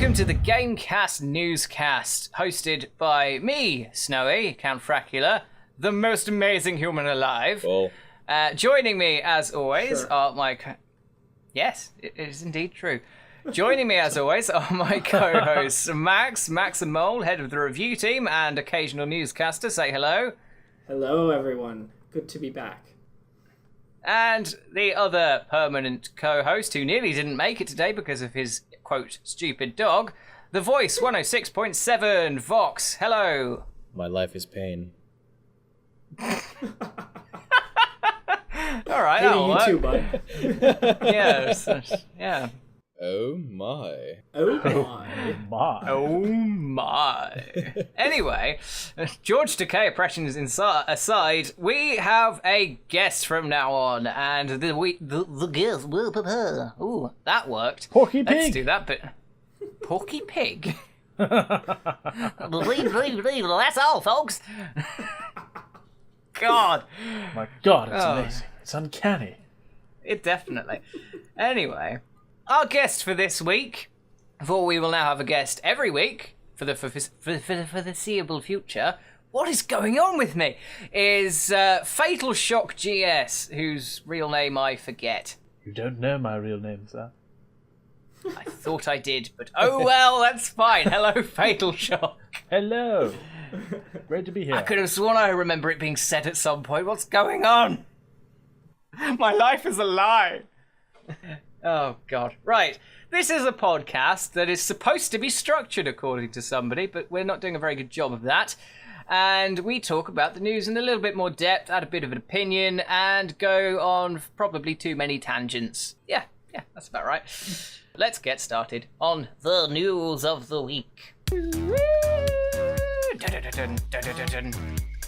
Welcome to the GameCast NewsCast, hosted by me, Snowy, Count Fracula, the most amazing human alive. Oh. Joining me, as always, are my... Yes, it is indeed true. Joining me, as always, are my co-hosts, Max and Mole, head of the review team, and occasional newscaster. Say hello. Hello, everyone. Good to be back. And the other permanent co-host, who nearly didn't make it today because of his, quote, stupid dog, The Voice 106.7, Vox. Hello. My life is pain. All right, that'll work. You too, bud. Yeah. Oh my. Oh my. Oh my. Anyway, George Takei impressions aside, we have a guest from now on, and the guest will prepare. Ooh, that worked. Porky Pig. Let's do that bit. Porky Pig. That's all, folks. God. My God, it's amazing. It's uncanny. It definitely. Anyway, our guest for this week, for we will now have a guest every week for the foreseeable future. What is going on with me? Is Fatal Shock GS, whose real name I forget. You don't know my real name, sir. I thought I did, but oh well, that's fine. Hello, Fatal Shock. Hello. Great to be here. I could have sworn I remember it being said at some point. What's going on? My life is a lie. Oh, God. Right. This is a podcast that is supposed to be structured according to somebody, but we're not doing a very good job of that. And we talk about the news in a little bit more depth, add a bit of an opinion, and go on probably too many tangents. Yeah, that's about right. Let's get started on the news of the week.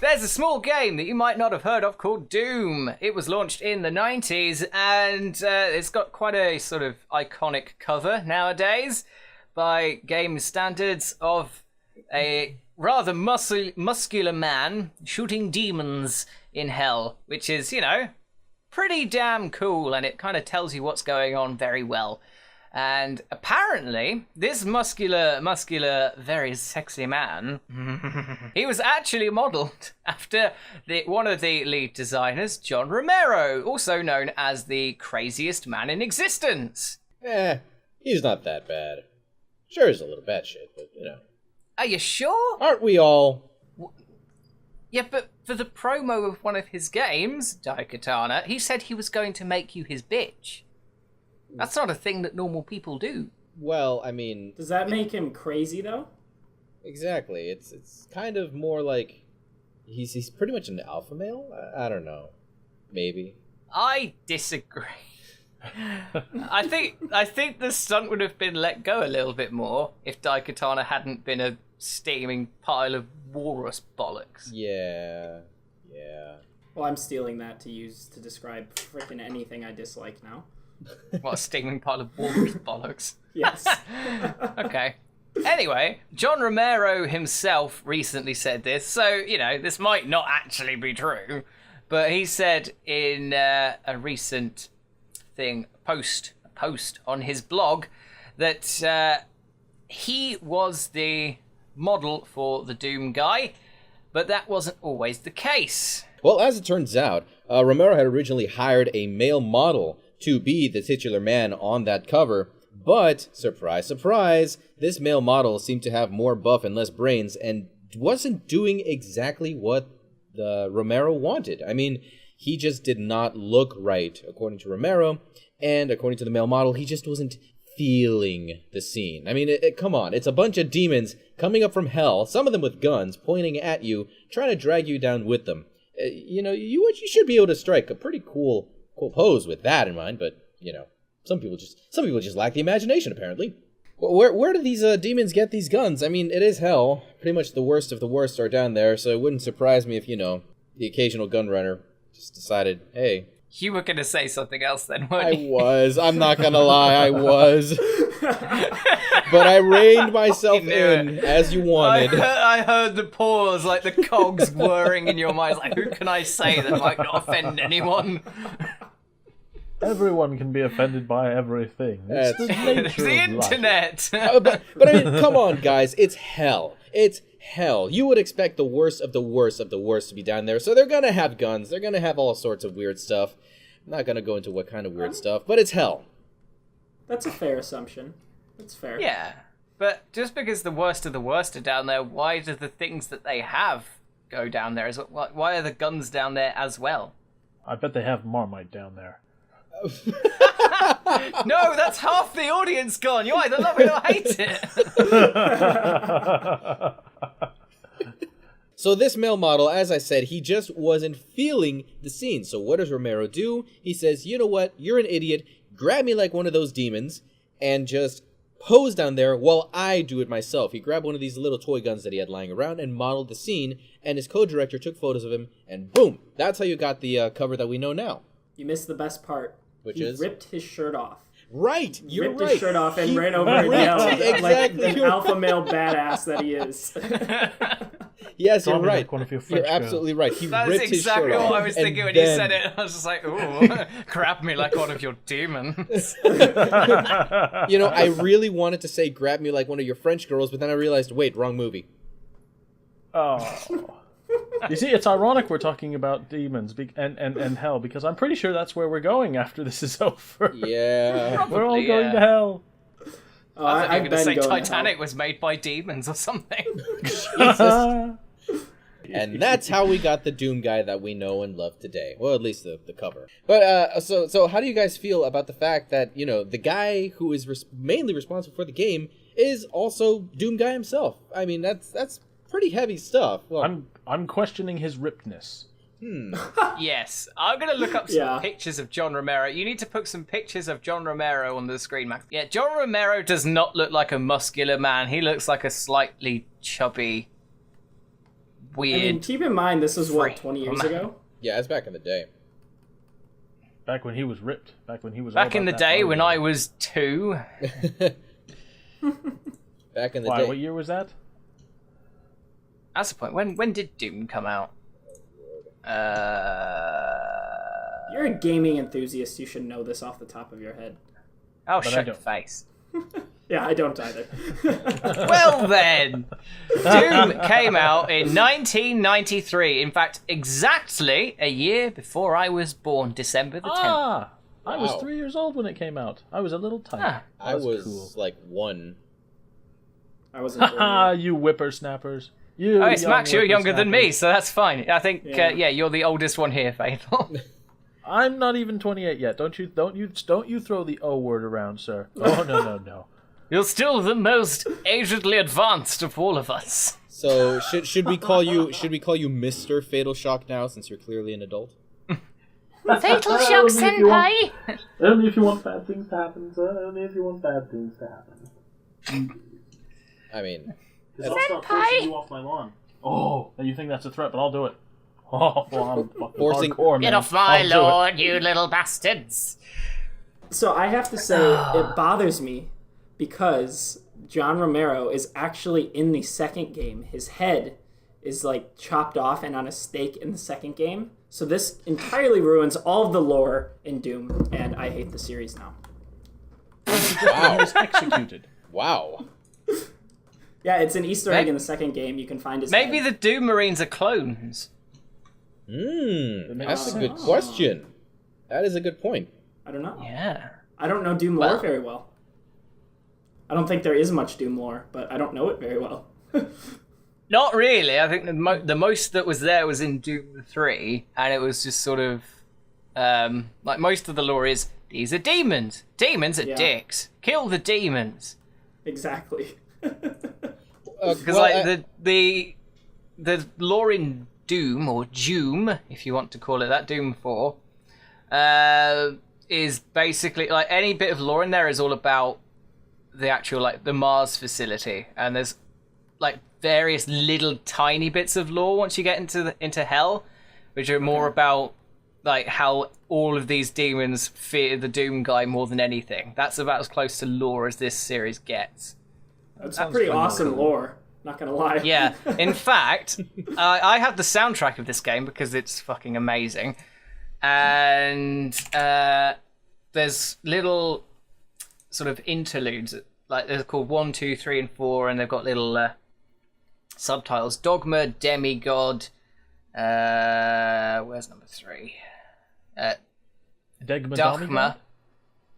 There's a small game that you might not have heard of called Doom. It was launched in the 90s, and it's got quite a sort of iconic cover nowadays by game standards of a rather muscular man shooting demons in hell, which is, pretty damn cool, and it kind of tells you what's going on very well. And apparently, this muscular, very sexy man, he was actually modelled after one of the lead designers, John Romero, also known as the craziest man in existence. He's not that bad. Sure, he's a little batshit, but, Are you sure? Aren't we all? Yeah, but for the promo of one of his games, Daikatana, he said he was going to make you his bitch. That's not a thing that normal people do. Well, I mean... Does that make him crazy, though? Exactly. It's kind of more like... He's pretty much an alpha male? I don't know. Maybe. I disagree. I think the stunt would have been let go a little bit more if Daikatana hadn't been a steaming pile of walrus bollocks. Yeah. Well, I'm stealing that to use to describe frickin' anything I dislike now. What, a steaming pile of walrus bollocks? Yes. Okay. Anyway, John Romero himself recently said this, so, this might not actually be true, but he said in a recent thing, a post on his blog, that he was the model for the Doom guy, but that wasn't always the case. Well, as it turns out, Romero had originally hired a male model to be the titular man on that cover, but, surprise, surprise, this male model seemed to have more buff and less brains and wasn't doing exactly what the Romero wanted. I mean, he just did not look right, according to Romero, and according to the male model, he just wasn't feeling the scene. I mean, come on, it's a bunch of demons coming up from hell, some of them with guns, pointing at you, trying to drag you down with them. You should be able to strike a pretty cool pose with that in mind, but some people just lack the imagination apparently. Where do these demons get these guns? I mean, it is hell. Pretty much the worst of the worst are down there, so it wouldn't surprise me if the occasional gun runner just decided, hey. You were gonna say something else then, weren't you? I was. I'm not gonna lie, I was. But I reined myself in as you wanted. I heard the pause, like the cogs whirring in your mind. Like, who can I say that might not offend anyone? Everyone can be offended by everything. It's the That's- nature The of life. internet. but I mean, come on, guys. It's hell. It's hell. You would expect the worst of the worst of the worst to be down there. So they're going to have guns. They're going to have all sorts of weird stuff. I'm not going to go into what kind of weird stuff, but it's hell. That's a fair assumption. That's fair. Yeah, but just because the worst of the worst are down there, why do the things that they have go down there? Why are the guns down there as well? I bet they have Marmite down there. No, that's half the audience gone. You either love it or hate it. So this male model, as I said, he just wasn't feeling the scene. So what does Romero do? He says, you know what? You're an idiot. Grab me like one of those demons and just pose down there while I do it myself. He grabbed one of these little toy guns that he had lying around and modeled the scene, and his co-director took photos of him, and boom! That's how you got the cover that we know now. You missed the best part. Which he is? ripped his shirt off. Right, you're Ripped right. his shirt off and He ran over and ripped yelled it, exactly. like an alpha male badass that he is. Yes, you're Probably right. like one of your You're French girls. absolutely right. He That's ripped his shirt exactly off. what I was thinking and when you then- said it. I was just like, ooh, grab me like one of your demons. You know, I really wanted to say grab me like one of your French girls, but then I realized, wait, wrong movie. Oh. You see, it's ironic we're talking about demons and hell, because I'm pretty sure that's where we're going after this is over. Yeah. We're all Yeah. going to hell. Oh, I thought you were I've going to been say going to Titanic hell. was made by demons or something. And that's how we got the Doom guy that we know and love today. Well, at least the cover. But so how do you guys feel about the fact that, you know, the guy who is mainly responsible for the game is also Doom guy himself? I mean, that's pretty heavy stuff. Well, I'm questioning his rippedness. Yes, I'm going to look up some Yeah. pictures of John Romero. You need to put some pictures of John Romero on the screen, Max. Yeah, John Romero does not look like a muscular man. He looks like a slightly chubby, I weird... mean, keep in mind, this was, what, Freak. 20 years ago? yeah, it's back in the day. Back when he was ripped. Back when he was. Back in the day when I was 2. Back in the Why? day. What year was that? That's the point. When did Doom come out? You're a gaming enthusiast. You should know this off the top of your head. Oh, But I shut your don't. face. Yeah, I don't either. Well then, Doom came out in 1993. In fact, exactly a year before I was born, December the 10th. Ah! I was Wow. 3 years old when it came out. I was a little tiny. Ah. I That's was cool. like 1. I wasn't born Ah, yet. you whippersnappers. You Oh, it's young Max, you're younger than me, whippersnappers. so that's fine. I think, Yeah. yeah, you're the oldest one here, Faithful. I'm not even 28 yet. Don't you throw the O word around, sir. Oh no. You're still the most agedly advanced of all of us. So should we call you Mr. Fatal Shock now, since you're clearly an adult? Fatal Shock Senpai! Only if you want bad things to happen, sir. Only if you want bad things to happen. I mean, I'll start forcing you off my lawn. Oh, now you think that's a threat, but I'll do it. Oh, well, I'm fucking Forcing- hardcore, man. Get off my I'll do it. lawn, you little bastards! So I have to say, it bothers me because John Romero is actually in the second game. His head is like chopped off and on a stake in the second game. So this entirely ruins all of the lore in Doom, and I hate the series now. He wow, was executed. wow. Yeah, it's an Easter egg Maybe- in the second game. You can find his Maybe head. the Doom Marines are clones. That's a good sense. question. That is a good point. I don't know. Yeah. I don't know Doom lore Well- very well. I don't think there is much Doom lore, but I don't know it very well. Not really. I think the most that was there was in Doom 3, and it was just sort of like most of the lore is these are demons. Demons are Yeah. dicks. Kill the demons. Exactly. Because the lore in Doom or Doom, if you want to call it that, Doom 4, is basically like any bit of lore in there is all about the actual like the Mars facility, and there's like various little tiny bits of lore once you get into Hell, which are more about like how all of these demons fear the Doom guy more than anything. That's about as close to lore as this series gets. That's pretty awesome lore. Not gonna lie. Yeah, in fact, I have the soundtrack of this game because it's fucking amazing, and there's little sort of interludes, like they're called 1, 2, 3, and 4, and they've got little subtitles: Dogma, Demigod. Where's number 3?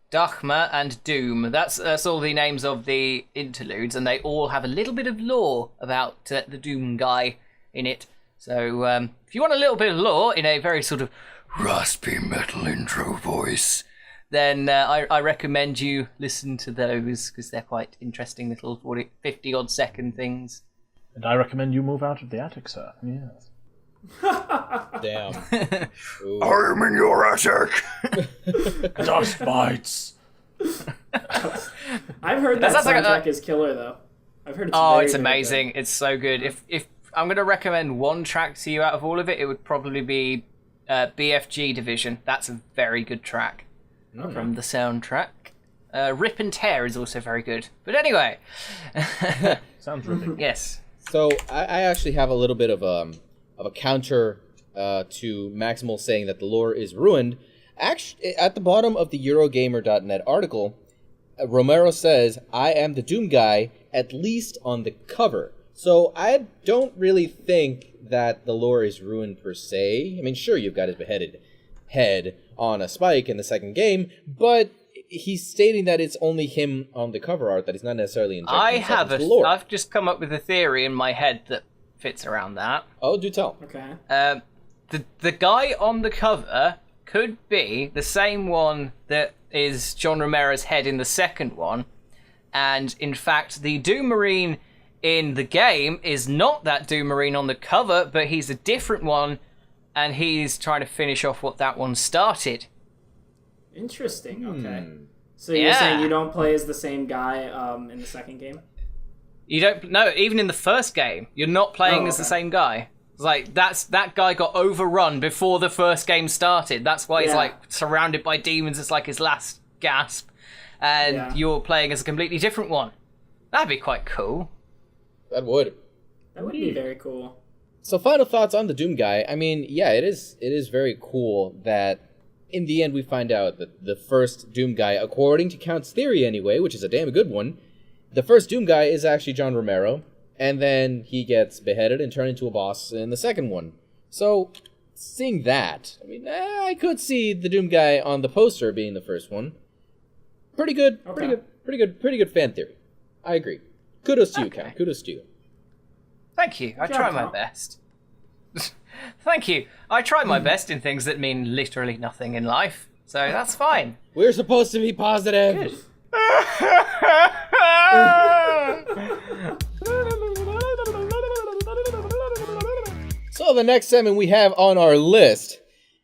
Dogma and Doom. That's all the names of the interludes, and they all have a little bit of lore about the Doom guy in it. So if you want a little bit of lore in a very sort of raspy metal intro voice, then I recommend you listen to those, because they're quite interesting little 50 odd second things. And I recommend you move out of the attic, sir. Yes. Damn. I am in your attic. Dust bites. I've heard that soundtrack is killer, though. I've heard it's very, it's very amazing. good. It's so good. If I'm going to recommend one track to you out of all of it, it would probably be BFG Division. That's a very good track from the soundtrack. Rip and Tear is also very good. But anyway. Sounds ripping. Yes. So I actually have a little bit of a counter to Maximal saying that the lore is ruined. Actually, at the bottom of the Eurogamer.net article, Romero says, "I am the Doom guy, at least on the cover." So I don't really think that the lore is ruined per se. I mean, sure, you've got his beheaded head on a spike in the second game, but he's stating that it's only him on the cover art, that he's not necessarily injecting himself into the lore. I've just come up with a theory in my head that fits around that. Oh, do tell. Okay. The guy on the cover could be the same one that is John Romero's head in the second one, and in fact, the Doom Marine in the game is not that Doom Marine on the cover, but he's a different one, and he's trying to finish off what that one started. Interesting. Okay. So you're saying you don't play as the same guy in the second game? You don't. No, even in the first game, you're not playing as the same guy. It's like that guy got overrun before the first game started. That's why he's like surrounded by demons. It's like his last gasp, and you're playing as a completely different one. That'd be quite cool. That would be very cool. So final thoughts on the Doom guy. I mean, yeah, it is very cool that in the end we find out that the first Doom guy, according to Count's theory anyway, which is a damn good one, the first Doom guy is actually John Romero, and then he gets beheaded and turned into a boss in the second one. So, seeing that, I mean, I could see the Doom guy on the poster being the first one. Pretty good, pretty good fan theory. I agree. Kudos to you, Count. Kudos to you. Thank you. I try my best. Thank you. I try my best in things that mean literally nothing in life, so that's fine. We're supposed to be positive. Good. So the next segment we have on our list,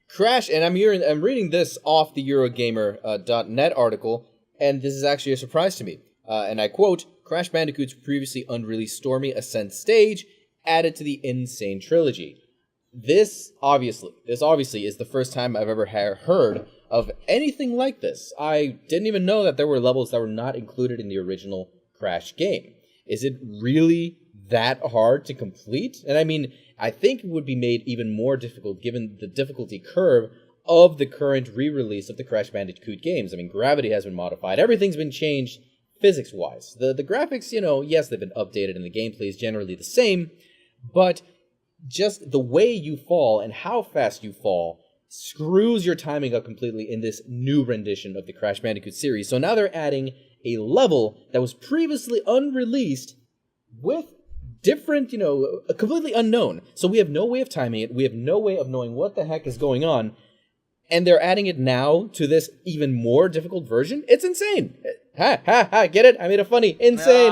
Crash, and I'm reading this off the Eurogamer.net article, and this is actually a surprise to me. And I quote, "Crash Bandicoot's previously unreleased Stormy Ascent stage added to the N.Sane Trilogy." This obviously is the first time I've ever heard of anything like this. I didn't even know that there were levels that were not included in the original Crash game. Is it really that hard to complete? And I mean, I think it would be made even more difficult given the difficulty curve of the current re-release of the Crash Bandicoot games. I mean, gravity has been modified. Everything's been changed physics-wise. The graphics, yes, they've been updated and the gameplay is generally the same, but just the way you fall and how fast you fall screws your timing up completely in this new rendition of the Crash Bandicoot series. So now they're adding a level that was previously unreleased with different, completely unknown. So we have no way of timing it. We have no way of knowing what the heck is going on. And they're adding it now to this even more difficult version? It's insane. Ha, ha, ha, get it? I made a funny. Insane.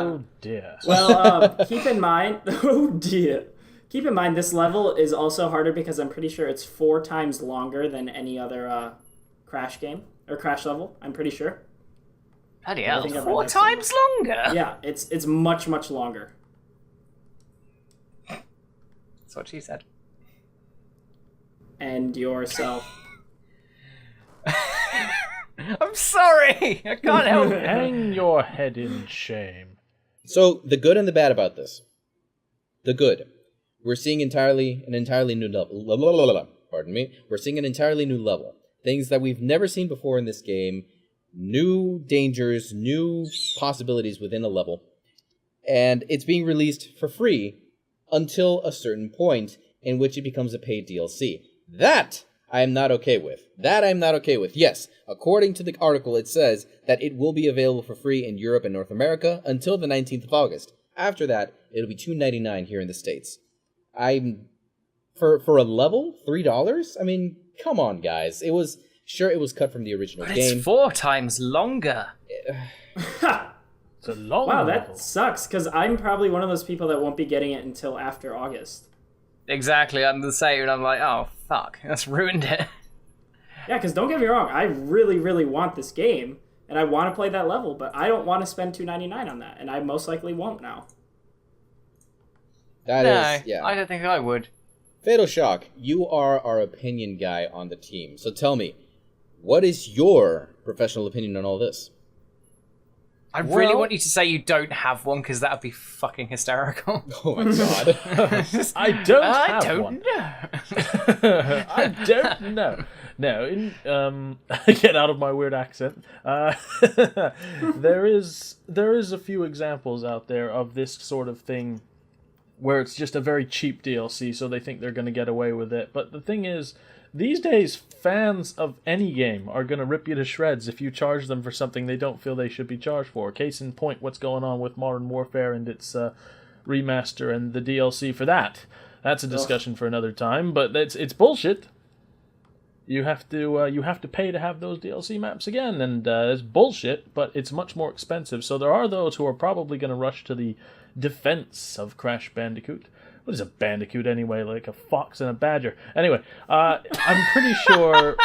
Oh, dear. Well, keep in mind... Oh, dear. Keep in mind, this level is also harder because I'm pretty sure it's 4 times longer than any other Crash game, or Crash level, I'm pretty sure. Bloody hell, 4 times longer? Yeah, it's much, much longer. That's what she said. And yourself. I'm sorry! I can't help it. Hang your head in shame. So, the good and the bad about this. The good. We're seeing an entirely new level. pardon me, we're seeing an entirely new level. Things that we've never seen before in this game, new dangers, new possibilities within a level, and it's being released for free until a certain point in which it becomes a paid DLC. That I am not okay with. Yes, according to the article, it says that it will be available for free in Europe and North America until the 19th of August. After that, it'll be $2.99 here in the States. For a level, $3? I mean, come on, guys. It was cut from the original game. It's 4 times longer. It's a long Wow, level. that sucks, because I'm probably one of those people that won't be getting it until after August. Exactly, I'm the same, and I'm like, oh, fuck, that's ruined it. Yeah, because don't get me wrong, I really, really want this game, and I want to play that level, but I don't want to spend $2.99 on that, and I most likely won't now. I don't think I would. Fatal Shock, you are our opinion guy on the team. So tell me, what is your professional opinion on all this? I really want you to say you don't have one, because that would be fucking hysterical. Oh my god. I don't have one. Know. I don't know. No, get out of my weird accent. There is a few examples out there of this sort of thing where it's just a very cheap DLC, so they think they're going to get away with it. But the thing is, these days, fans of any game are going to rip you to shreds if you charge them for something they don't feel they should be charged for. Case in point, what's going on with Modern Warfare and its remaster and the DLC for that. That's a discussion for another time, but it's bullshit. You have to pay to have those DLC maps again, and it's bullshit, but it's much more expensive. So there are those who are probably going to rush to the defense of Crash Bandicoot. What is a bandicoot anyway? Like a fox and a badger. Anyway, I'm pretty sure.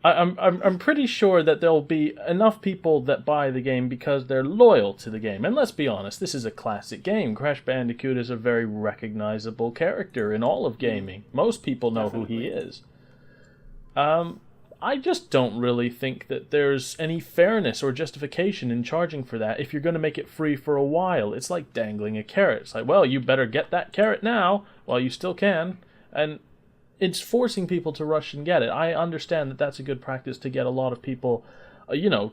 I'm pretty sure that there'll be enough people that buy the game because they're loyal to the game. And let's be honest, this is a classic game. Crash Bandicoot is a very recognizable character in all of gaming. Most people know who he is. I just don't really think that there's any fairness or justification in charging for that if you're going to make it free for a while. It's like dangling a carrot. It's like, well, you better get that carrot now while you still can. And it's forcing people to rush and get it. I understand that that's a good practice to get a lot of people,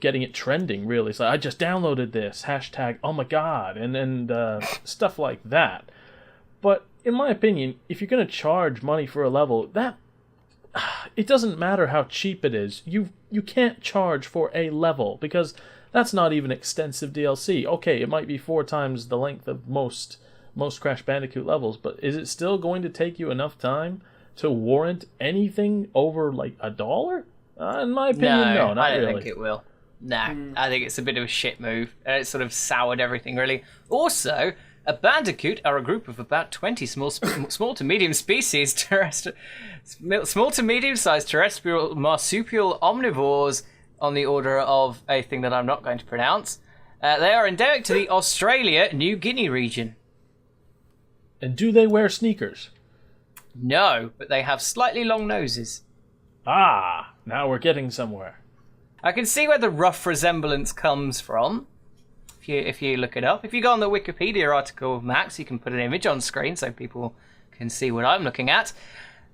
getting it trending, really. It's like, I just downloaded this, hashtag, oh my god, and stuff like that. But in my opinion, if you're going to charge money for a level, it doesn't matter how cheap it is. You can't charge for a level, because that's not even extensive DLC. Okay, it might be 4 times the length of most Crash Bandicoot levels, but is it still going to take you enough time to warrant anything over like $1? In my opinion, no, not I don't really. think it will. I think it's a bit of a shit move. It sort of soured everything, really. Also, a bandicoot are a group of about 20 small to medium species, small to medium-sized terrestrial marsupial omnivores on the order of a thing that I'm not going to pronounce. They are endemic to the Australia-New Guinea region. And do they wear sneakers? No, but they have slightly long noses. Ah, now we're getting somewhere. I can see where the rough resemblance comes from. If you look it up. If you go on the Wikipedia article, Max, you can put an image on screen so people can see what I'm looking at.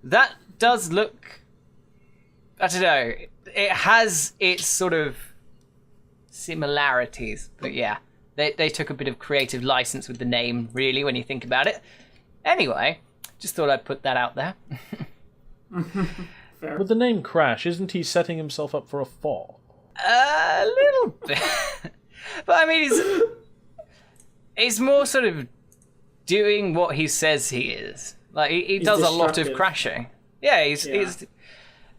That does look... I don't know. It has its sort of similarities. But yeah, they took a bit of creative license with the name, really, when you think about it. Anyway, just thought I'd put that out there. Fair. With the name Crash, isn't he setting himself up for a fall? A little bit. But I mean, he's more sort of doing what he says he is. Like he does a lot of crashing. Yeah, he's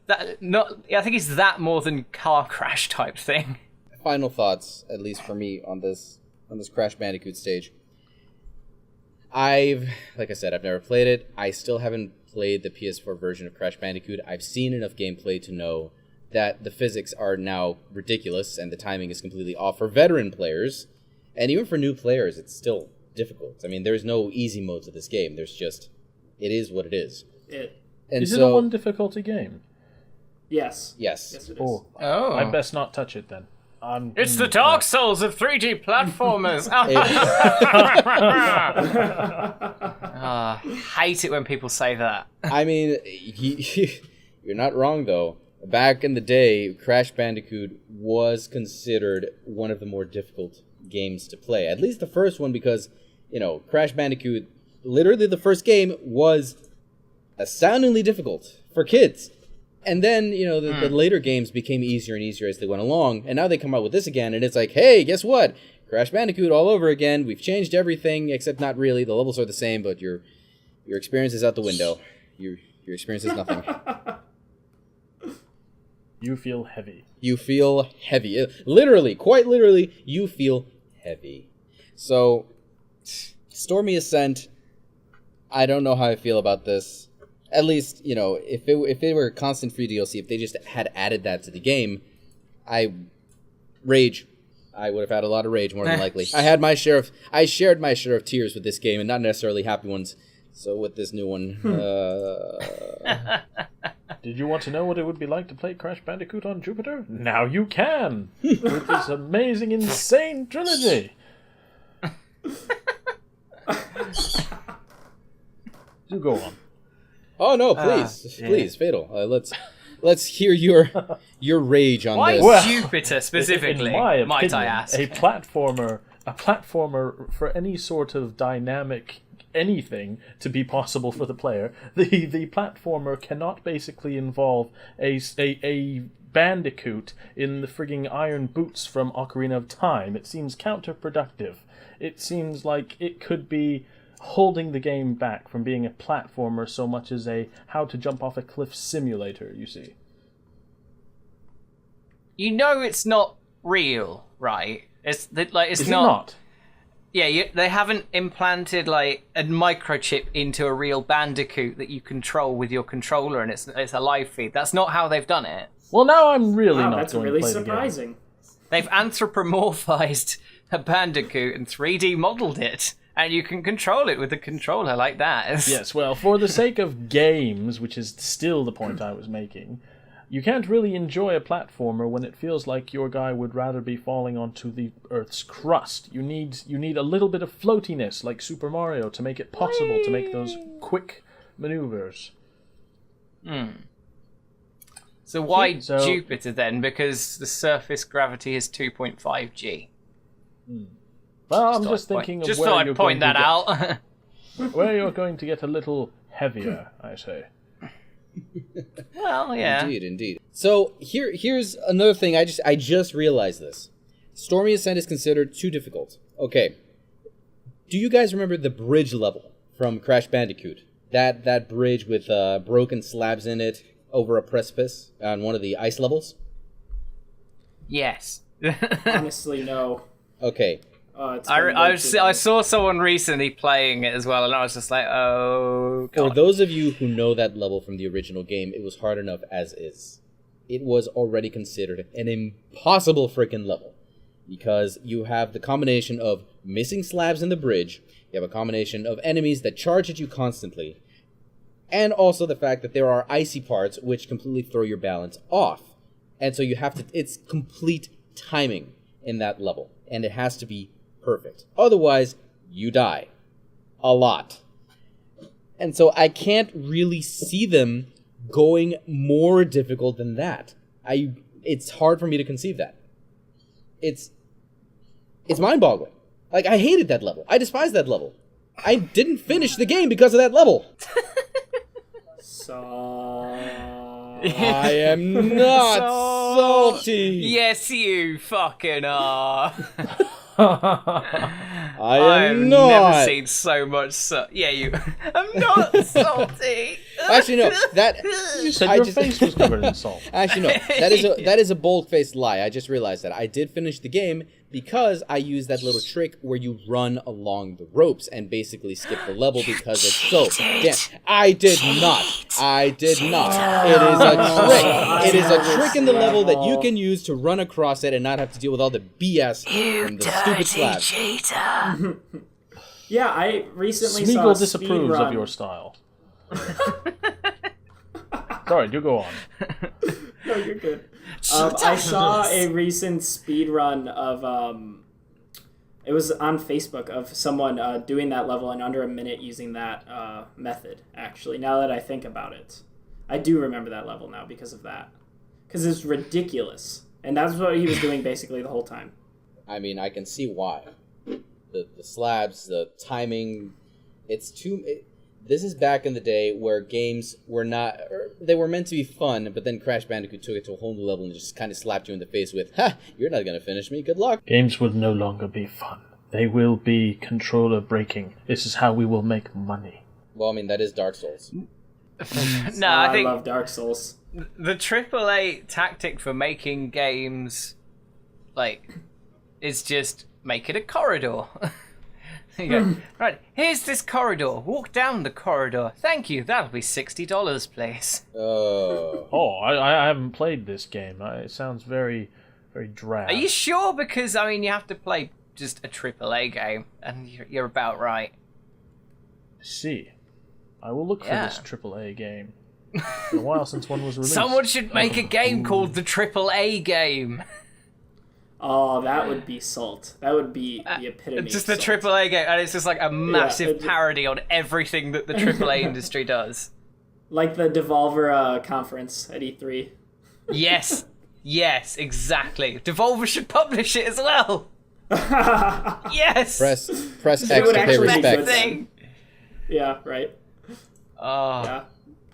that not. I think he's that more than car crash type thing. Final thoughts, at least for me, on this Crash Bandicoot stage. Like I said, I've never played it. I still haven't played the PS4 version of Crash Bandicoot. I've seen enough gameplay to know that the physics are now ridiculous and the timing is completely off for veteran players. And even for new players, it's still difficult. I mean, there's no easy mode to this game. There's just... It is what it is. Is it a one difficulty game? Yes. Yes. Yes, it is. Oh. Oh. I best not touch it then. It's the Dark Souls of 3D platformers. Hate it when people say that. I mean, you're not wrong, though. Back in the day, Crash Bandicoot was considered one of the more difficult games to play. At least the first one, because, Crash Bandicoot, literally the first game, was astoundingly difficult for kids. And then, the later games became easier and easier as they went along, and now they come out with this again, and it's like, hey, guess what? Crash Bandicoot all over again. We've changed everything, except not really. The levels are the same, but your experience is out the window. Your experience is nothing. You feel heavy. You feel heavy. Literally, quite literally, you feel heavy. So, Stormy Ascent, I don't know how I feel about this. At least, if it were a constant free DLC, if they just had added that to the game, I would have had a lot of rage, more than likely. I shared my share of tears with this game, and not necessarily happy ones. So with this new one, Did you want to know what it would be like to play Crash Bandicoot on Jupiter? Now you can! With this amazing N.Sane Trilogy! Do go on. Oh no! Please, Fatal. Let's hear your rage on Why this. Why Jupiter specifically? In my opinion, might I ask? A platformer for any sort of dynamic anything to be possible for the player, the platformer cannot basically involve a bandicoot in the frigging iron boots from Ocarina of Time. It seems counterproductive. It seems like it could be holding the game back from being a platformer so much as a how to jump off a cliff simulator, you see. It's not real, right? It's Is not. Yeah, they haven't implanted a microchip into a real bandicoot that you control with your controller, and it's a live feed. That's not how they've done it. Well, now I'm really Wow, not that's going really to play surprising. They've anthropomorphized a bandicoot and 3D modeled it, and you can control it with a controller like that. Yes, well, for the sake of games, which is still the point I was making, you can't really enjoy a platformer when it feels like your guy would rather be falling onto the Earth's crust. You need a little bit of floatiness, like Super Mario, to make it possible to make those quick maneuvers. So why Jupiter then? Because the surface gravity is 2.5 G. Well, I'm just thinking of where you're point that out. Where you're going to get a little heavier, I say. Well, yeah. Indeed. So here's another thing. I just realized this. Stormy Ascent is considered too difficult. Okay. Do you guys remember the bridge level from Crash Bandicoot? That bridge with broken slabs in it over a precipice on one of the ice levels? Yes. Honestly, no. Okay. I saw someone recently playing it as well, and I was just like, oh, God. For those of you who know that level from the original game, it was hard enough as is. It was already considered an impossible freaking level. Because you have the combination of missing slabs in the bridge, you have a combination of enemies that charge at you constantly, and also the fact that there are icy parts which completely throw your balance off. And so you have to, it's complete timing in that level, and it has to be perfect. Otherwise, you die. A lot. And so I can't really see them going more difficult than that. It's hard for me to conceive that. It's mind-boggling. Like, I hated that level. I despised that level. I didn't finish the game because of that level. I am not salty. Yes, you fucking are. I am not. I've never seen so much yeah, you. I'm not salty. Actually, no. That you said your face was covered in salt. Actually, no. That is a bold-faced lie. I just realized that I did finish the game because I used that little trick where you run along the ropes and basically skip the level because it's so damn. I did not. It is a trick. It is a trick in the level that you can use to run across it and not have to deal with all the BS from the stupid slabs. Yeah, I recently Smeagol saw disapproves of your style. Sorry, do go on. No, you're good. I saw a recent speed run of it was on Facebook of someone doing that level in under a minute using that method. Actually, now that I think about it, I do remember that level now because of that. Because it's ridiculous, and that's what he was doing basically the whole time. I mean, I can see why. The slabs, the timing, it's too. This is back in the day where games were not. They were meant to be fun, but then Crash Bandicoot took it to a whole new level and just kind of slapped you in the face with, "Ha! You're not gonna finish me. Good luck." Games will no longer be fun. They will be controller breaking. This is how we will make money. Well, I mean, that is Dark Souls. No, I think love Dark Souls. the AAA tactic for making games, is just make it a corridor. You go, right, here's this corridor. Walk down the corridor. Thank you. That'll be $60, please. Oh. I haven't played this game. It sounds very, very drab. Are you sure? Because, I mean, you have to play just a AAA game, and you're about right. See, I will look for this AAA game. It's been a while since one was released. Someone should make a game called the AAA game. Oh, that would be salt. That would be the epitome. It's just the of salt. AAA game, and it's just like a massive parody on everything that the AAA industry does. Like the Devolver conference at E3. Yes, exactly. Devolver should publish it as well. Yes. Press X would to pay actually be respect. good. Yeah, right. Oh, Yeah.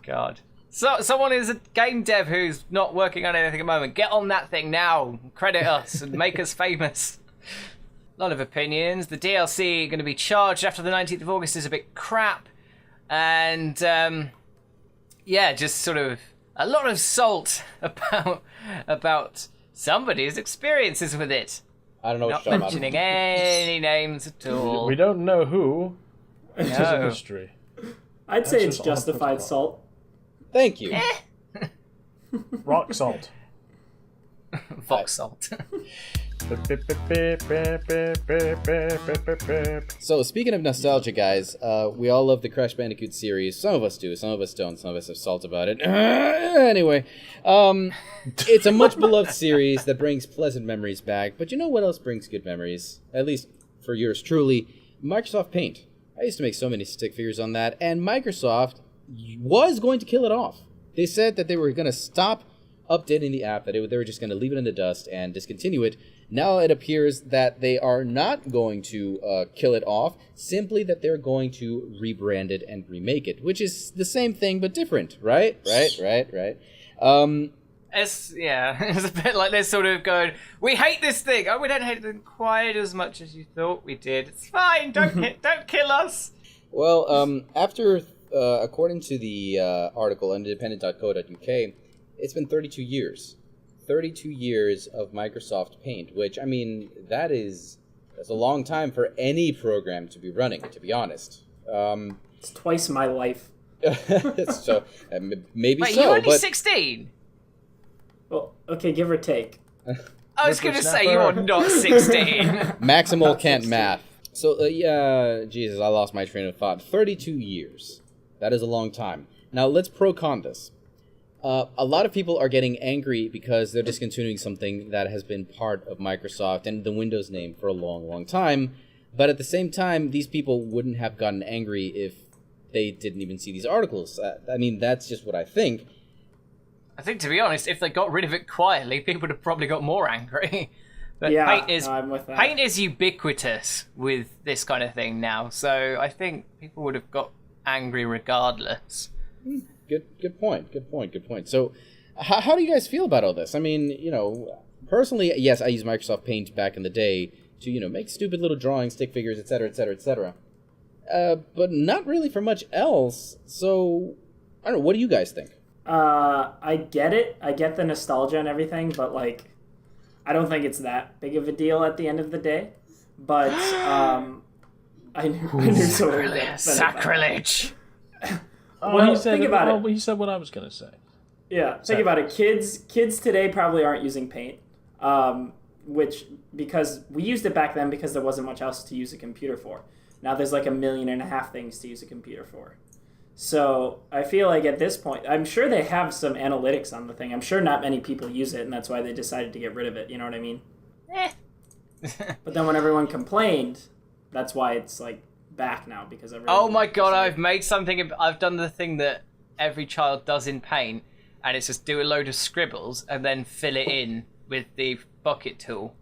God. So, someone is a game dev who's not working on anything at the moment. Get on that thing now. Credit us and make us famous. A lot of opinions. The DLC going to be charged after the 19th of August is a bit crap. And, just sort of a lot of salt about somebody's experiences with it. I don't know what Not you're talking mentioning any names at all. We don't know who. It's just a mystery. I'd say it's just all justified protocol. salt. Thank you. Rock salt. Fox salt. So, speaking of nostalgia, guys, we all love the Crash Bandicoot series. Some of us do, some of us don't, some of us have salt about it. Anyway, it's a much beloved series that brings pleasant memories back. But you know what else brings good memories? At least for yours truly, Microsoft Paint. I used to make so many stick figures on that, and Microsoft was going to kill it off. They said that they were going to stop updating the app, that they were just going to leave it in the dust and discontinue it. Now it appears that they are not going to kill it off, simply that they're going to rebrand it and remake it, which is the same thing but different, right? Right. It's a bit like they're sort of going, we hate this thing. Oh, we don't hate it quite as much as you thought we did. It's fine. Don't kill us. Well, after, according to the article, independent.co.uk, it's been 32 years. 32 years of Microsoft Paint, which, I mean, that's a long time for any program to be running, to be honest. It's twice my life. So, maybe Wait, so, you're only but 16? Well, okay, give or take. I was going to say you are not 16. Maximal can't math. So, Jesus, I lost my train of thought. 32 years. That is a long time. Now, let's pro-con this. A lot of people are getting angry because they're discontinuing something that has been part of Microsoft and the Windows name for a long, long time. But at the same time, these people wouldn't have gotten angry if they didn't even see these articles. I mean, that's just what I think. I think, to be honest, if they got rid of it quietly, people would have probably got more angry. But Yeah, Paint I'm with that. Paint is ubiquitous with this kind of thing now, so I think people would have got angry regardless. Good point. So, how do you guys feel about all this? I mean, personally, yes, I used Microsoft Paint back in the day to, make stupid little drawings, stick figures, etc., etc. But not really for much else. So, I don't know. What do you guys think? I get it. I get the nostalgia and everything, but, I don't think it's that big of a deal at the end of the day. But, I knew someone would get upset about that. Sacrilege! Well, think about it. He said what I was going to say. Yeah, think about it. Kids today probably aren't using Paint, because we used it back then because there wasn't much else to use a computer for. Now there's 1.5 million things to use a computer for. So I feel like at this point, I'm sure they have some analytics on the thing. I'm sure not many people use it, and that's why they decided to get rid of it. You know what I mean? But then when everyone complained, that's why it's like back now because everyone. Oh my god! I've made something. I've done the thing that every child does in Paint, and it's just do a load of scribbles and then fill it in with the bucket tool.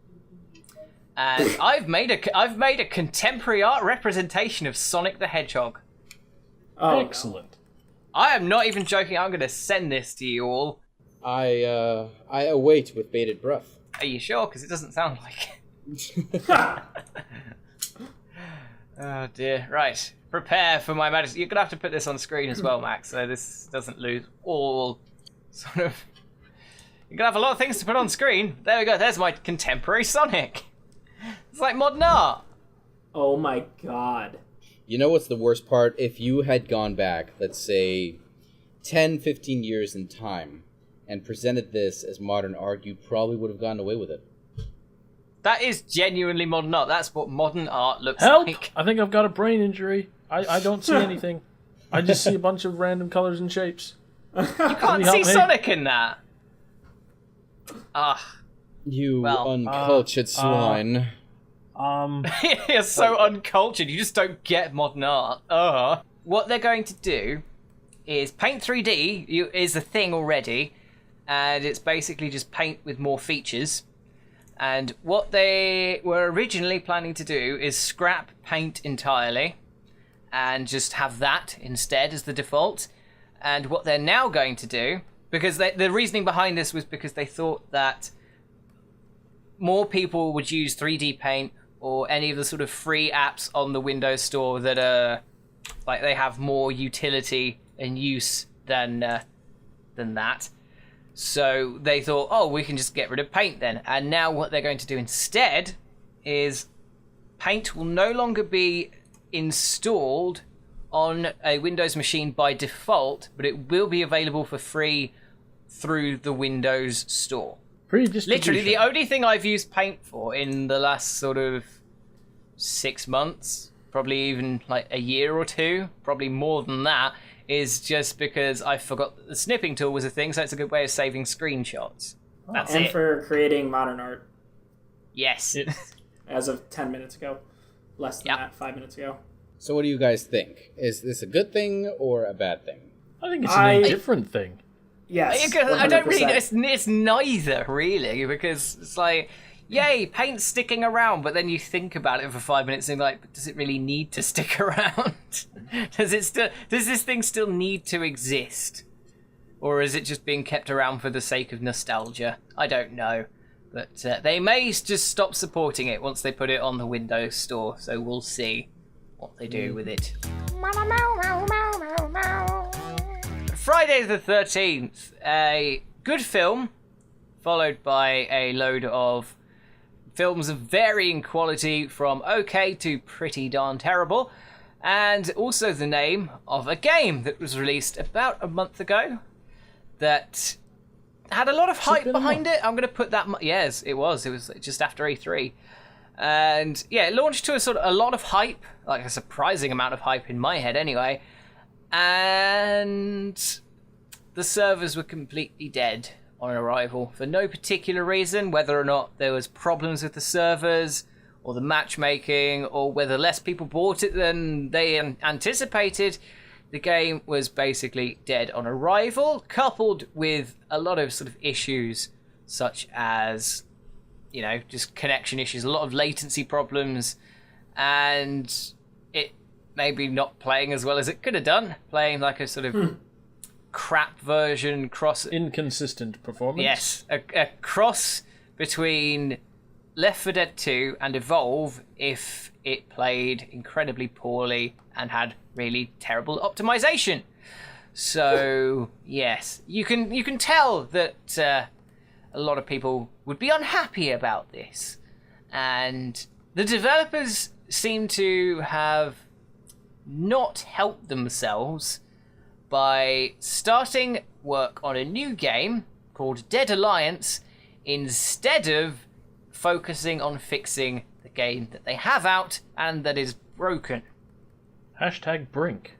And I've made a contemporary art representation of Sonic the Hedgehog. Oh, Excellent. I am not even joking. I'm going to send this to you all. I await with bated breath. Are you sure? Because it doesn't sound like it. Oh dear. Right. Prepare for my majesty. You're going to have to put this on screen as well, Max, so this doesn't lose all sort of... You're going to have a lot of things to put on screen. There we go. There's my contemporary Sonic. It's like modern art. Oh my god. You know what's the worst part? If you had gone back, let's say, 10, 15 years in time, and presented this as modern art, you probably would have gotten away with it. That is genuinely modern art. That's what modern art looks Help! like. I think I've got a brain injury. I don't see anything. I just see a bunch of random colors and shapes. You can't you help see me? Sonic in that. Ah. You Well, uncultured swine. You're so uncultured. You just don't get modern art. What they're going to do is Paint 3D is a thing already, and it's basically just Paint with more features. And what they were originally planning to do is scrap Paint entirely and just have that instead as the default. And what they're now going to do, because the reasoning behind this was because they thought that more people would use 3D Paint or any of the sort of free apps on the Windows Store that are like they have more utility and use than that. So they thought, oh, we can just get rid of Paint then. And now what they're going to do instead is Paint will no longer be installed on a Windows machine by default, but it will be available for free through the Windows Store. Literally, the only thing I've used Paint for in the last sort of 6 months, probably even like a year or two, probably more than that, is just because I forgot that the snipping tool was a thing, so it's a good way of saving screenshots. That's and it. for creating modern art. Yes. As of 10 minutes ago. Less than that, 5 minutes ago. So what do you guys think? Is this a good thing or a bad thing? I think it's an indifferent thing. Yes. I don't really. It's neither really, because it's like, yay, Paint's sticking around, but then you think about it for 5 minutes and like, does it really need to stick around? Does this thing still need to exist, or is it just being kept around for the sake of nostalgia? I don't know, but they may just stop supporting it once they put it on the Windows Store. So we'll see what they do with it. Friday the 13th, a good film, followed by a load of films of varying quality from okay to pretty darn terrible, and also the name of a game that was released about a month ago that had a lot of hype behind it. I'm going to put that... Yes, it was. It was just after E3. And yeah, it launched to a lot of hype, like a surprising amount of hype in my head anyway. And the servers were completely dead on arrival for no particular reason, whether or not there was problems with the servers or the matchmaking, or whether less people bought it than they anticipated. The game was basically dead on arrival, coupled with a lot of sort of issues such as, you know, just connection issues, a lot of latency problems, and it maybe not playing as well as it could have done, playing like a sort of crap version inconsistent performance. Yes, a cross between Left 4 Dead 2 and Evolve if it played incredibly poorly and had really terrible optimization. So yes, you can tell that a lot of people would be unhappy about this, and the developers seem to have not helped themselves by starting work on a new game called Dead Alliance instead of focusing on fixing the game that they have out and that is broken. #Brink.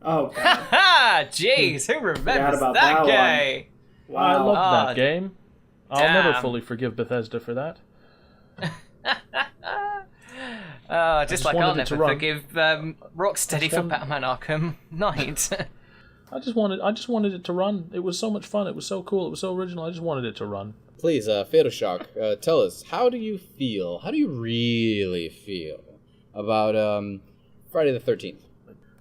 Oh, God. Ha! Jeez, who remembers about that that guy? Wow. I loved Ah, that game. I'll never damn. fully forgive Bethesda for that. Just like I'll wanted it to never run. forgive Rocksteady for wanted- Batman Arkham Knight. I just wanted it to run. It was so much fun. It was so cool. It was so original. I just wanted it to run. Please, Fatal Shock, tell us, how do you feel? How do you really feel about Friday the 13th?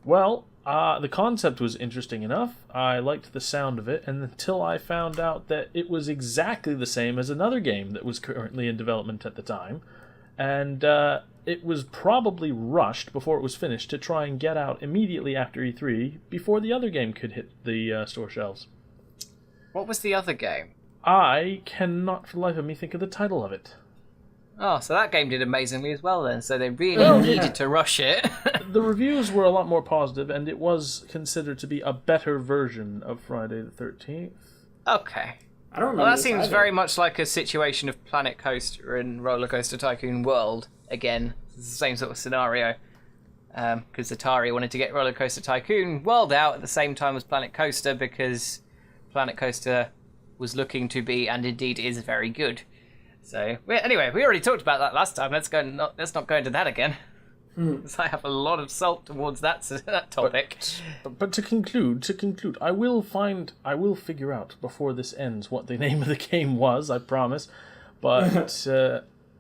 Well, the concept was interesting enough. I liked the sound of it, and until I found out that it was exactly the same as another game that was currently in development at the time, and it was probably rushed before it was finished to try and get out immediately after E3 before the other game could hit the store shelves. What was the other game? I cannot for the life of me think of the title of it. Oh, so that game did amazingly as well then, so they really needed to rush it. The reviews were a lot more positive, and it was considered to be a better version of Friday the 13th. Okay. I don't remember Well, that this seems either. very much like a situation of Planet Coaster and Roller Coaster Tycoon World. Again, it's the same sort of scenario. Because Atari wanted to get Roller Coaster Tycoon World out at the same time as Planet Coaster because Planet Coaster was looking to be, and indeed is, very good. So, anyway, we already talked about that last time. Let's not go into that again. 'Cause I have a lot of salt towards that topic. But to conclude, I will figure out before this ends what the name of the game was, I promise. But,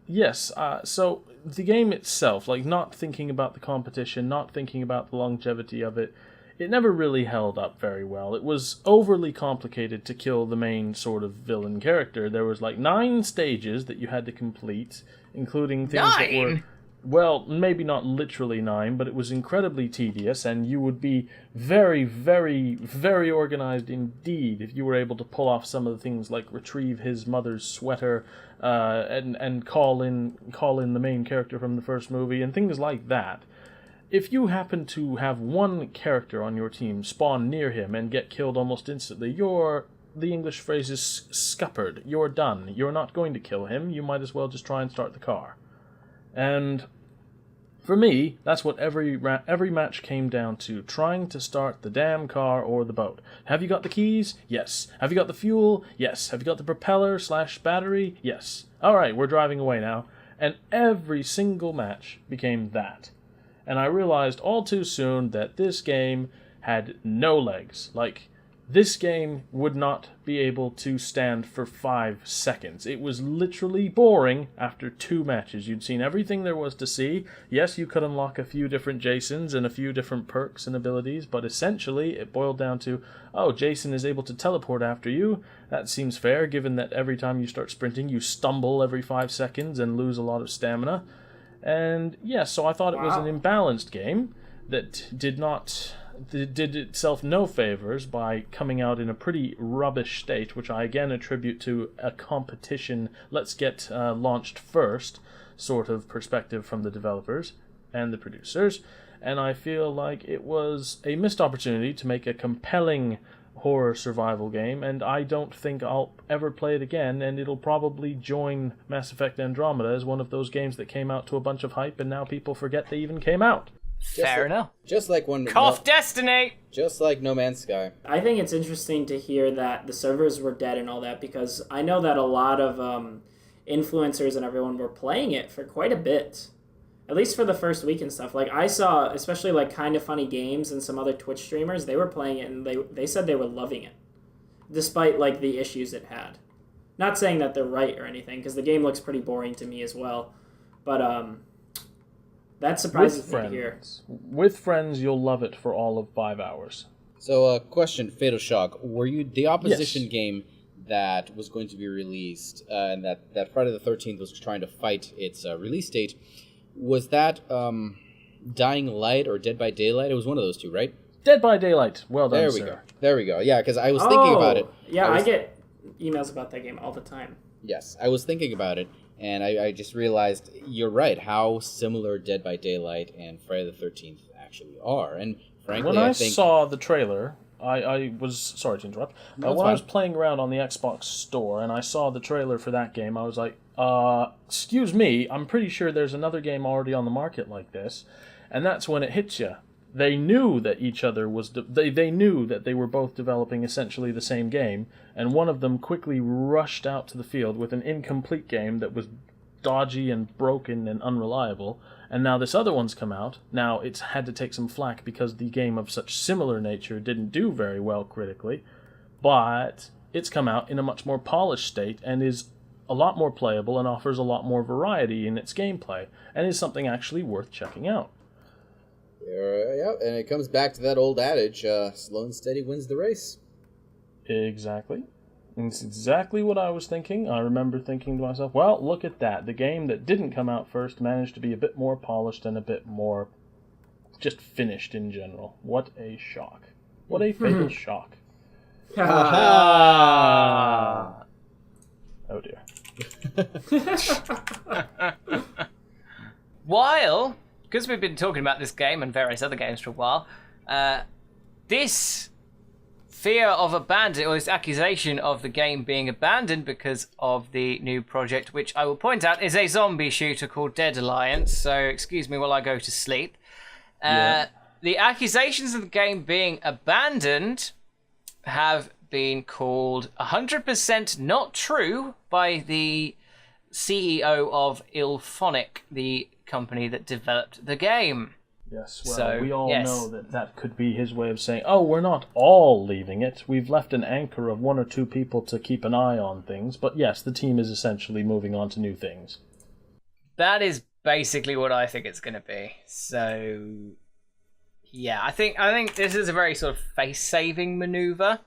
yes, so the game itself, like not thinking about the competition, not thinking about the longevity of it, it never really held up very well. It was overly complicated to kill the main sort of villain character. There was like 9 stages that you had to complete, including things that were... 9? Well, maybe not literally 9, but it was incredibly tedious, and you would be very, very, very organized indeed if you were able to pull off some of the things like retrieve his mother's sweater, and call in the main character from the first movie, and things like that. If you happen to have one character on your team spawn near him and get killed almost instantly, the English phrase is scuppered. You're done. You're not going to kill him. You might as well just try and start the car. And for me, that's what every match came down to, trying to start the damn car or the boat. Have you got the keys? Yes. Have you got the fuel? Yes. Have you got the propeller/battery? Yes. All right, we're driving away now. And every single match became that. And I realized all too soon that this game had no legs. Like, this game would not be able to stand for 5 seconds. It was literally boring after 2 matches. You'd seen everything there was to see. Yes, you could unlock a few different Jasons and a few different perks and abilities, but essentially it boiled down to, oh, Jason is able to teleport after you. That seems fair, given that every time you start sprinting, you stumble every 5 seconds and lose a lot of stamina. And yeah, so I thought it was an imbalanced game that did itself no favors by coming out in a pretty rubbish state, which I again attribute to a competition, let's get launched first sort of perspective from the developers and the producers. And I feel like it was a missed opportunity to make a compelling horror survival game, and I don't think I'll ever play it again, and it'll probably join Mass Effect Andromeda as one of those games that came out to a bunch of hype and now people forget they even came out. Fair enough. Just like one... Cough Destiny! Just like No Man's Sky. I think it's interesting to hear that the servers were dead and all that, because I know that a lot of influencers and everyone were playing it for quite a bit. At least for the first week and stuff. Like, I saw, especially like Kinda Funny Games and some other Twitch streamers, they were playing it and they said they were loving it. Despite like the issues it had. Not saying that they're right or anything, because the game looks pretty boring to me as well. But that surprises me to hear. With friends, you'll love it for all of 5 hours. So, question, Fatal Shock. Were you the opposition Yes. game that was going to be released, and that Friday the 13th was trying to fight its release date, was that Dying Light or Dead by Daylight? It was one of those two, right? Dead by Daylight. Well done, There we sir. go. There we go. Yeah, because I was thinking about it. Yeah, I I was- get emails about that game all the time. Yes, I was thinking about it, and I just realized you're right, how similar Dead by Daylight and Friday the 13th actually are. And frankly, When I think... saw the trailer, I was... Sorry to interrupt. No, when it's I was fine. playing around on the Xbox store and I saw the trailer for that game, I was like, excuse me, I'm pretty sure there's another game already on the market like this. And that's when it hits you. they knew that each other was they knew that they were both developing essentially the same game, and one of them quickly rushed out to the field with an incomplete game that was dodgy and broken and unreliable, and now this other one's come out. Now it's had to take some flack because the game of such similar nature didn't do very well critically, but it's come out in a much more polished state and is a lot more playable and offers a lot more variety in its gameplay, and is something actually worth checking out. Yeah, and it comes back to that old adage, slow and steady wins the race. Exactly. And it's exactly what I was thinking. I remember thinking to myself, well, look at that. The game that didn't come out first managed to be a bit more polished and a bit more just finished in general. What a shock. What a fatal shock. Ha Oh dear. While, because we've been talking about this game and various other games for a while, this fear of abandon, or this accusation of the game being abandoned because of the new project, which I will point out is a zombie shooter called Dead Alliance, so excuse me while I go to sleep. The accusations of the game being abandoned have been called 100% not true by the CEO of Ilphonic, the company that developed the game. Yes, well, So, we all yes. know that could be his way of saying, oh, we're not all leaving it. We've left an anchor of 1 or 2 people to keep an eye on things. But yes, the team is essentially moving on to new things. That is basically what I think it's going to be. So, yeah, I think this is a very sort of face-saving maneuver.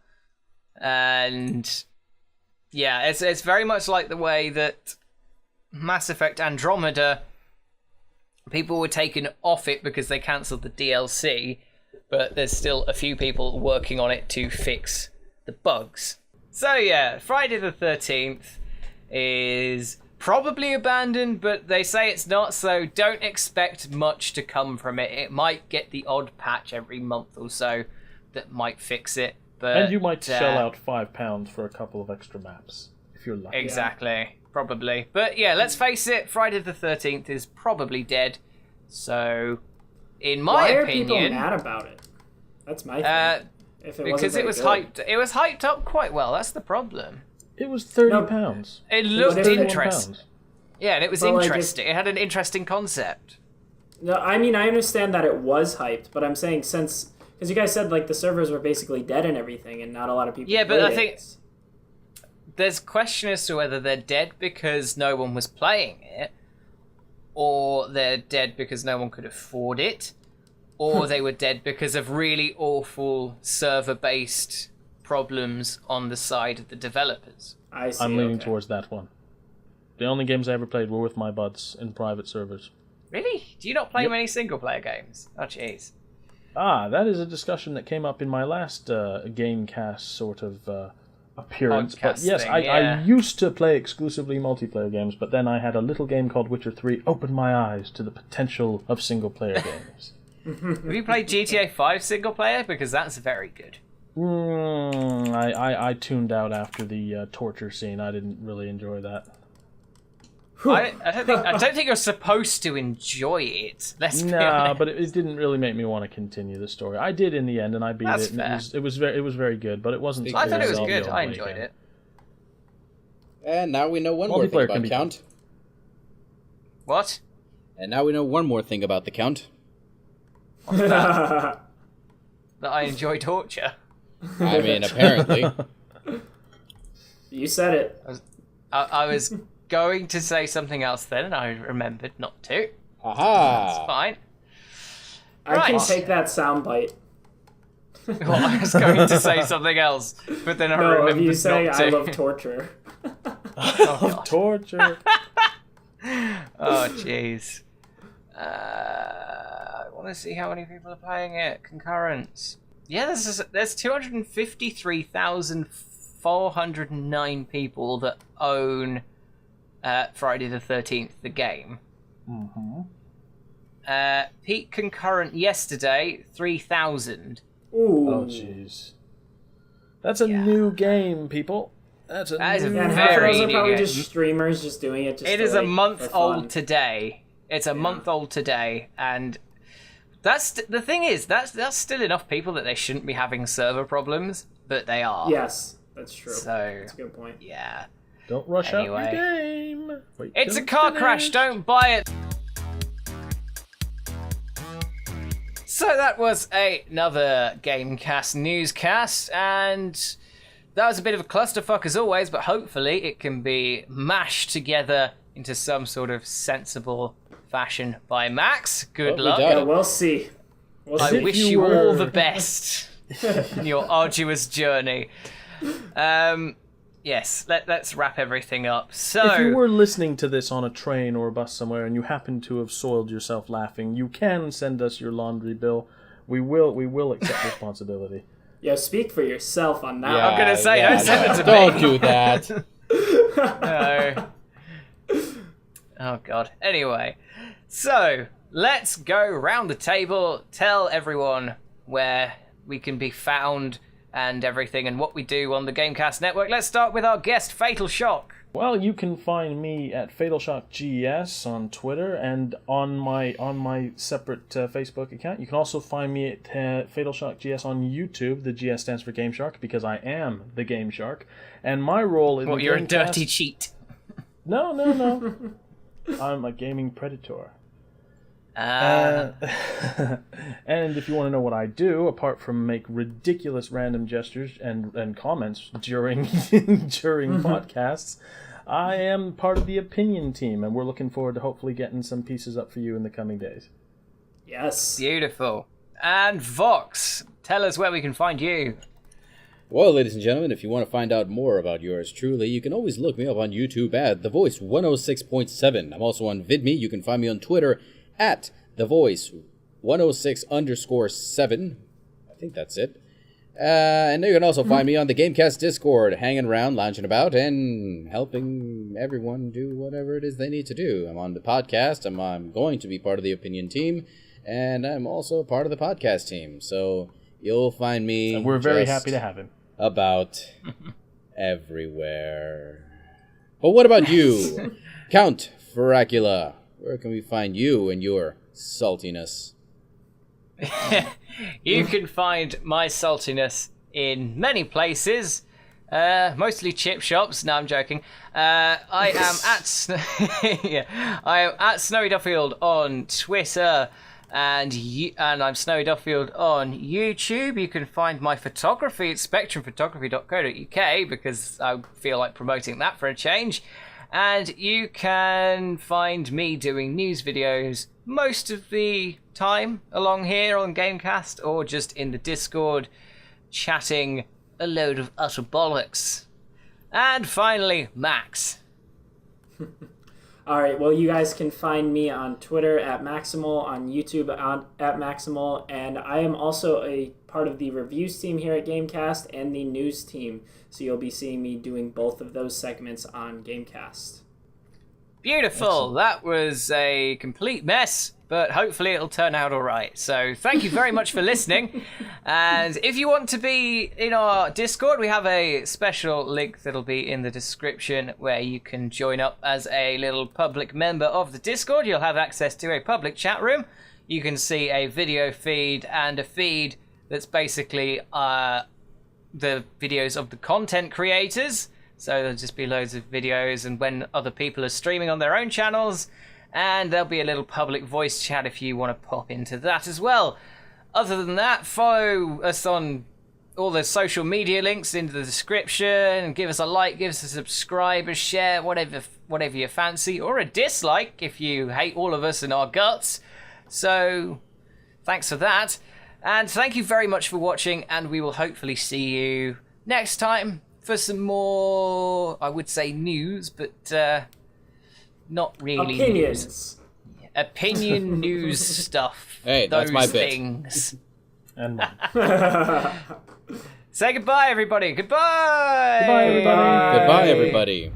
And, yeah, it's very much like the way that Mass Effect Andromeda, people were taken off it because they cancelled the DLC, but there's still a few people working on it to fix the bugs. So yeah, Friday the 13th is probably abandoned, but they say it's not, so don't expect much to come from it. It might get the odd patch every month or so that might fix it. But, And you might shell out £5 for a couple of extra maps, if you're lucky. Exactly. Probably. But yeah, let's face it, Friday the 13th is probably dead. So, in my opinion... Why are people mad about it? That's my thing. If it because it was hyped. It was hyped up quite well. That's the problem. It was £30. It looked But it- interesting. Yeah, and it was Well, interesting. It had an interesting concept. No, I mean, I understand that it was hyped, but I'm saying since... Because you guys said, like, the servers were basically dead and everything, and not a lot of people Yeah, but played I think- it. There's question as to whether they're dead because no one was playing it, or they're dead because no one could afford it, or they were dead because of really awful server-based problems on the side of the developers. I see, I'm leaning okay. towards that one. The only games I ever played were with my buds in private servers. Really? Do you not play Yep. many single-player games? Oh, jeez. That is a discussion that came up in my last GameCast sort of appearance. But Podcast yes, thing, I yeah. used to play exclusively multiplayer games, but then I had a little game called Witcher 3 open my eyes to the potential of single-player games. Have you played GTA 5 single-player? Because that's very good. I tuned out after the torture scene. I didn't really enjoy that. I don't think you're supposed to enjoy it. Let's be Nah, honest. but it didn't really make me want to continue the story. I did in the end, and I beat That's it. And fair. it was very good, but it wasn't. I thought it was Zelda good. I gameplay enjoyed game. it. And now we know one more thing Multiplayer about can be Count. What? And now we know one more thing about the Count. That I enjoy torture. I mean, apparently. You said it. I was going to say something else then, and I remembered not to. Aha! It's fine. I can Right. take that soundbite. Well, I was going to say something else, but then I No, if remembered you say not to. I love torture. Torture. Oh, jeez. I want to see how many people are playing it. Concurrence. Yeah, there's 253,409 people that own Friday the 13th, the game. Mm-hmm. Peak concurrent yesterday, 3,000. Ooh. Oh, jeez. That's a Yeah. new game, people. That's a That is a new And very half of those are new probably game. just streamers just doing it. Just It to, is a like, month for fun. old today. It's a month old today, and That's the thing is that's still enough people that they shouldn't be having server problems, but they are. Yes, that's true. So that's a good point. yeah. Don't rush out Anyway. your game. Wait It's a till car it's crash, finished. don't buy it! So that was another GameCast newscast, and that was a bit of a clusterfuck as always, but hopefully it can be mashed together into some sort of sensible fashion by Max. Good Well, we luck. doubt Yeah, it. we'll see. We'll I see. wish you you were- all the best in your arduous journey. Yes, let's wrap everything up. So, If you were listening to this on a train or a bus somewhere and you happen to have soiled yourself laughing, you can send us your laundry bill. We will accept responsibility. Yo, speak for yourself on that. Yeah, I'm gonna say, don't send it to don't me. do that. No. Oh god. Anyway, so let's go round the table, tell everyone where we can be found and everything and what we do on the Gamecast Network. Let's start with our guest, Fatal Shock. Well, you can find me at Fatal Shock GS on Twitter and on my separate Facebook account. You can also find me at Fatal Shock GS on YouTube. The GS stands for Game Shark because I am the Game Shark, and my role in Well, the you're a Gamecast... dirty cheat. No. I'm a gaming predator. And if you want to know what I do, apart from make ridiculous random gestures and comments during podcasts, I am part of the opinion team, and we're looking forward to hopefully getting some pieces up for you in the coming days. Yes. Beautiful. And Vox, tell us where we can find you. Well, ladies and gentlemen, if you want to find out more about yours truly, you can always look me up on YouTube at The Voice 106.7. I'm also on VidMe. You can find me on Twitter at The Voice 106_7. I think that's it. And you can also find me on the Gamecast Discord, hanging around, lounging about, and helping everyone do whatever it is they need to do. I'm on the podcast. I'm going to be part of the opinion team, and I'm also part of the podcast team. So you'll find me. And we're very just happy to have him. about everywhere. But what about you, Count Ferracula? Where can we find you and your saltiness? You can find my saltiness in many places, mostly chip shops. No, I'm joking. I am I am at Snowy Duffield on Twitter, and I'm Snowy Duffield on YouTube. You can find my photography at spectrumphotography.co.uk because I feel like promoting that for a change. And you can find me doing news videos most of the time along here on Gamecast or just in the Discord chatting a load of utter bollocks. And finally, Max. All right. Well, you guys can find me on Twitter at Maximal, on YouTube at Maximal, and I am also a part of the reviews team here at Gamecast and the news team. So you'll be seeing me doing both of those segments on Gamecast. Beautiful. Excellent. That was a complete mess, but hopefully it'll turn out all right. So thank you very much for listening. And if you want to be in our Discord, we have a special link that'll be in the description where you can join up as a little public member of the Discord. You'll have access to a public chat room. You can see a video feed and a feed that's basically the videos of the content creators. So there'll just be loads of videos and when other people are streaming on their own channels, and there'll be a little public voice chat if you want to pop into that as well. Other than that, follow us on all the social media links in the description, give us a like, give us a subscribe, a share, whatever you fancy, or a dislike if you hate all of us and our guts. So thanks for that. And thank you very much for watching, and we will hopefully see you next time for some more, I would say news, but not really Opinions. News. Opinion news stuff. Hey, that's my bit. Things. And Say goodbye, everybody. Goodbye. Goodbye, everybody. Goodbye, everybody.